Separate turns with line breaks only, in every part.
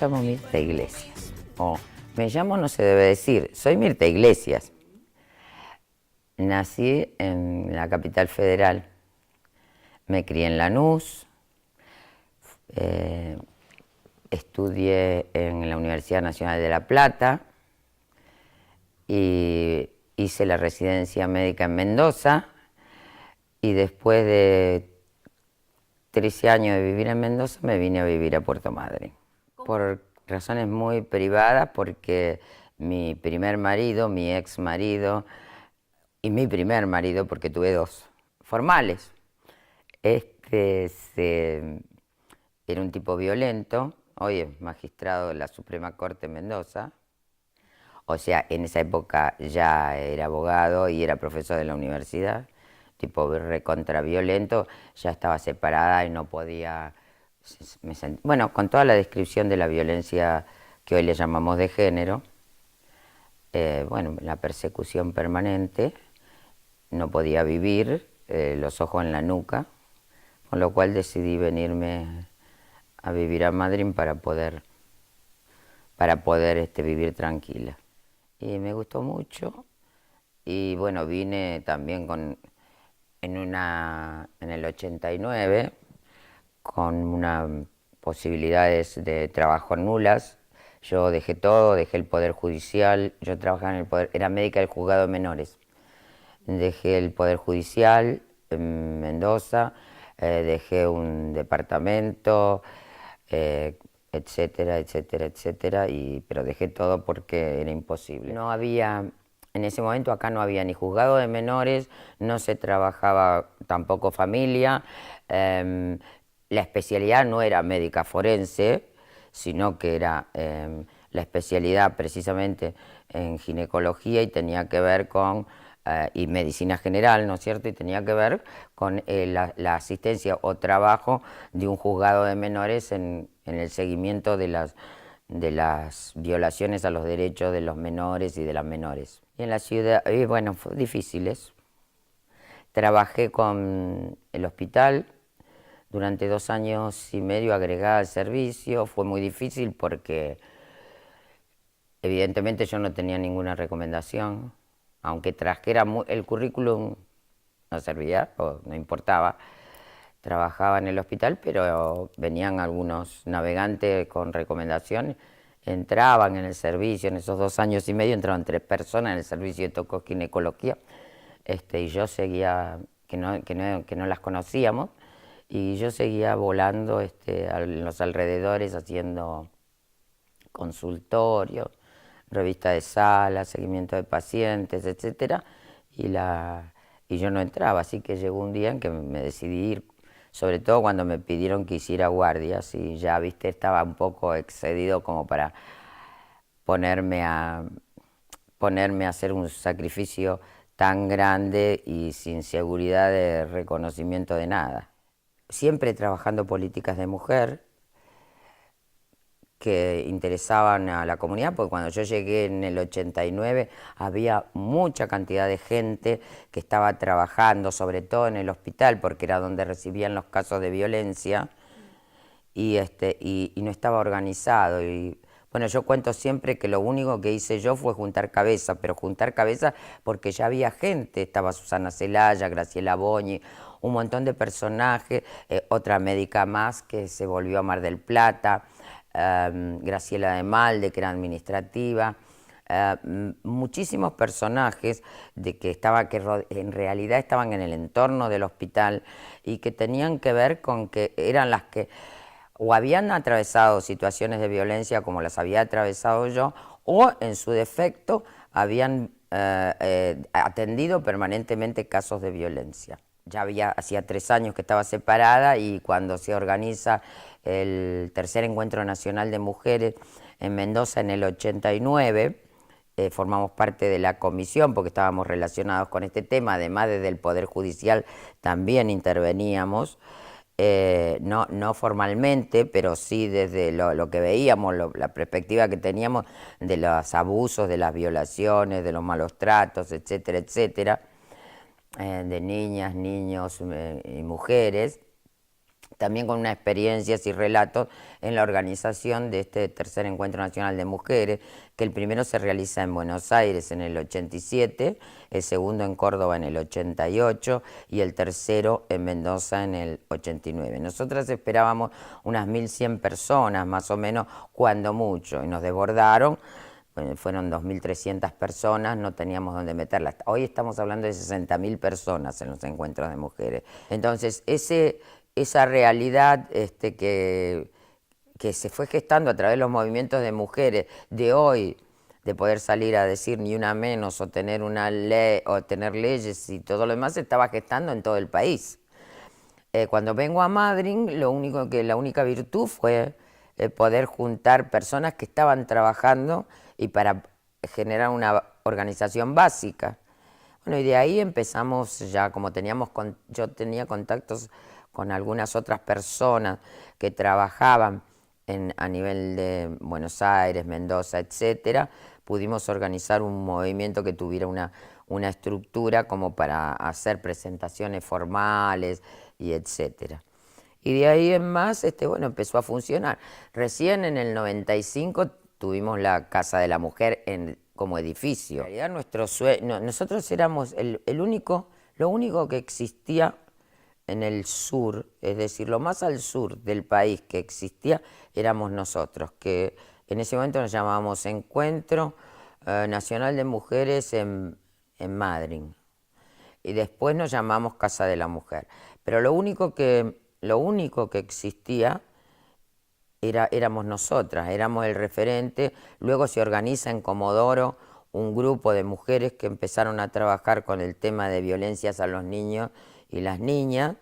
llamo Mirta Iglesias. O me llamo no se debe decir, soy Mirta Iglesias. Nací en la capital federal. Me crié en Lanús. Estudié en la Universidad Nacional de La Plata y hice la residencia médica en Mendoza, y después de 13 años de vivir en Mendoza me vine a vivir a Puerto Madryn. Por razones muy privadas, porque mi primer marido, mi ex marido y mi primer marido, porque tuve dos formales, era un tipo violento. Hoy es magistrado de la Suprema Corte de Mendoza. O sea, en esa época ya era abogado y era profesor de la universidad. Tipo recontra violento, ya estaba separada y no podía... Bueno, con toda la descripción de la violencia que hoy le llamamos de género, bueno, la persecución permanente, no podía vivir, los ojos en la nuca, con lo cual decidí venirme a vivir a Madrid para poder vivir tranquila. Y me gustó mucho, y bueno, vine también en el 89, con unas posibilidades de trabajo nulas. Yo dejé todo, dejé el Poder Judicial, yo trabajaba en el Poder, era médica del juzgado de menores. Dejé el Poder Judicial en Mendoza, dejé un departamento, etcétera, etcétera, etcétera, pero dejé todo porque era imposible. No había, en ese momento acá no había ni juzgado de menores, no se trabajaba tampoco familia, la especialidad no era médica forense, sino que era la especialidad precisamente en ginecología, y tenía que ver con y medicina general, ¿no es cierto? Y tenía que ver con la asistencia o trabajo de un juzgado de menores en el seguimiento de las violaciones a los derechos de los menores y de las menores. Y en la ciudad, bueno, fue difíciles. Trabajé con el hospital durante 2 años y medio agregada al servicio. Fue muy difícil porque evidentemente yo no tenía ninguna recomendación. Aunque trajera el currículum, no servía o no importaba. Trabajaba en el hospital, pero venían algunos navegantes con recomendación, entraban en el servicio. En esos 2 años y medio entraban 3 personas en el servicio de tocoginecología, y yo seguía, que no las conocíamos, y yo seguía volando en los alrededores haciendo consultorios, revista de sala, seguimiento de pacientes, etcétera, y yo no entraba, así que llegó un día en que me decidí ir, sobre todo cuando me pidieron que hiciera guardias, y ya, viste, estaba un poco excedido como para ponerme a hacer un sacrificio tan grande y sin seguridad de reconocimiento de nada. Siempre trabajando políticas de mujer que interesaban a la comunidad, porque cuando yo llegué en el 89 había mucha cantidad de gente que estaba trabajando, sobre todo en el hospital, porque era donde recibían los casos de violencia, y no estaba organizado. Y bueno, yo cuento siempre que lo único que hice yo fue juntar cabeza, pero juntar cabeza porque ya había gente, estaba Susana Celaya, Graciela Boñi, un montón de personajes, otra médica más que se volvió a Mar del Plata, Graciela de Malde, que era administrativa, muchísimos personajes que en realidad estaban en el entorno del hospital y que tenían que ver con que eran las que o habían atravesado situaciones de violencia como las había atravesado yo, o en su defecto habían atendido permanentemente casos de violencia. Ya hacía 3 años que estaba separada, y cuando se organiza el tercer encuentro nacional de mujeres en Mendoza en el 89, formamos parte de la comisión porque estábamos relacionados con este tema, además desde el Poder Judicial también interveníamos, no formalmente, pero sí desde lo que veíamos, la perspectiva que teníamos de los abusos, de las violaciones, de los malos tratos, etcétera, etcétera, de niñas, niños y mujeres. también con unas experiencias y relatos en la organización de este tercer Encuentro Nacional de Mujeres, que el primero se realiza en Buenos Aires en el 87, el segundo en Córdoba en el 88 y el tercero en Mendoza en el 89. Nosotras esperábamos unas 1.100 personas, más o menos, cuando mucho, y nos desbordaron. Fueron 2.300 personas, no teníamos dónde meterlas. Hoy estamos hablando de 60.000 personas en los encuentros de mujeres. Entonces, esa realidad que se fue gestando a través de los movimientos de mujeres de hoy, de poder salir a decir ni una menos, o tener una ley, o tener leyes y todo lo demás, se estaba gestando en todo el país. Cuando vengo a Madrid, la única virtud fue poder juntar personas que estaban trabajando y para generar una organización básica. Bueno, y de ahí empezamos ya, como yo tenía contactos con algunas otras personas que trabajaban a nivel de Buenos Aires, Mendoza, etcétera, pudimos organizar un movimiento que tuviera una estructura como para hacer presentaciones formales y etcétera. Y de ahí en más, bueno, empezó a funcionar. Recién en el 95 tuvimos la Casa de la Mujer como edificio. En realidad nosotros éramos lo único que existía en el sur, es decir, lo más al sur del país que existía, éramos nosotros, que en ese momento nos llamábamos Encuentro Nacional de Mujeres en Madrid. Y después nos llamamos Casa de la Mujer. Pero lo único que existía éramos nosotras, éramos el referente. Luego se organiza en Comodoro un grupo de mujeres que empezaron a trabajar con el tema de violencias a los niños y las niñas.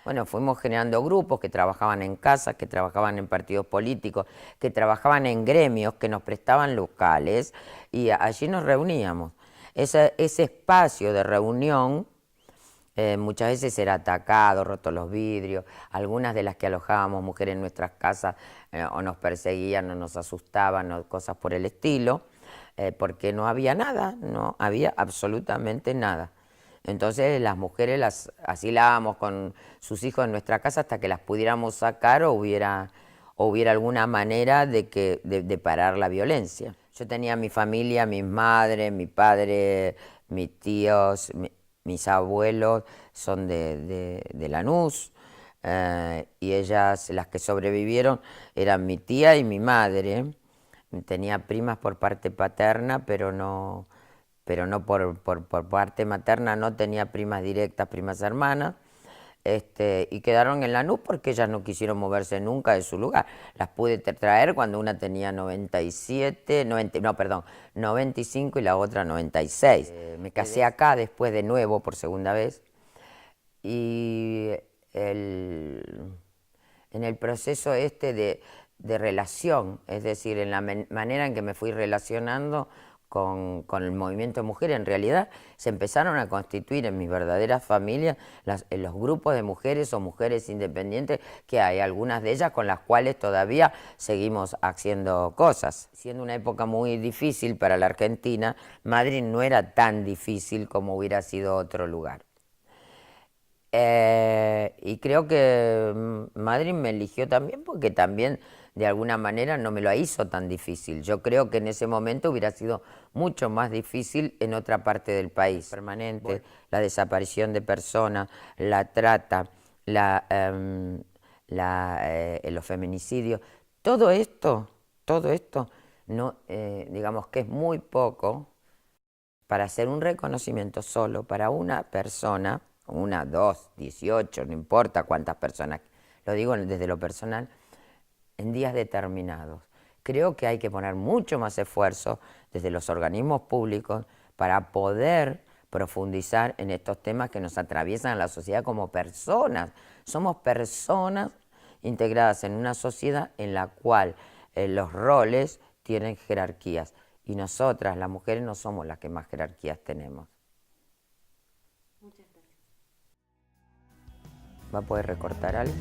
Bueno, fuimos generando grupos que trabajaban en casas, que trabajaban en partidos políticos, que trabajaban en gremios, que nos prestaban locales, y allí nos reuníamos. Ese espacio de reunión muchas veces era atacado, roto los vidrios. Algunas de las que alojábamos mujeres en nuestras casas o nos perseguían o nos asustaban o cosas por el estilo, porque no había nada, no había absolutamente nada. Entonces las mujeres las asilábamos con sus hijos en nuestra casa hasta que las pudiéramos sacar o hubiera alguna manera de parar la violencia. Yo tenía mi familia, mis madres, mi padre, mis tíos, mis abuelos son de Lanús, y ellas, las que sobrevivieron, eran mi tía y mi madre. Tenía primas por parte paterna, pero no por parte materna no tenía primas directas, primas hermanas, y quedaron en Lanús porque ellas no quisieron moverse nunca de su lugar. Las pude traer cuando una tenía 95 y la otra 96. Me casé acá después de nuevo por segunda vez, y en el proceso de relación, es decir, en la manera en que me fui relacionando con el movimiento de mujeres, en realidad se empezaron a constituir en mis verdaderas familias en los grupos de mujeres o mujeres independientes, que hay algunas de ellas con las cuales todavía seguimos haciendo cosas. Siendo una época muy difícil para la Argentina, Madrid no era tan difícil como hubiera sido otro lugar. Y creo que Madrid me eligió también porque también de alguna manera no me lo hizo tan difícil. Yo creo que en ese momento hubiera sido mucho más difícil en otra parte del país. Permanente, bueno, la desaparición de personas, la trata, los feminicidios, todo esto no, digamos que es muy poco para hacer un reconocimiento solo para una persona, 1, 2, 18, no importa cuántas personas, lo digo desde lo personal, en días determinados. Creo que hay que poner mucho más esfuerzo desde los organismos públicos para poder profundizar en estos temas que nos atraviesan a la sociedad como personas. Somos personas integradas en una sociedad en la cual los roles tienen jerarquías, y nosotras, las mujeres, no somos las que más jerarquías tenemos.
Muchas gracias.
¿Va a poder recortar algo?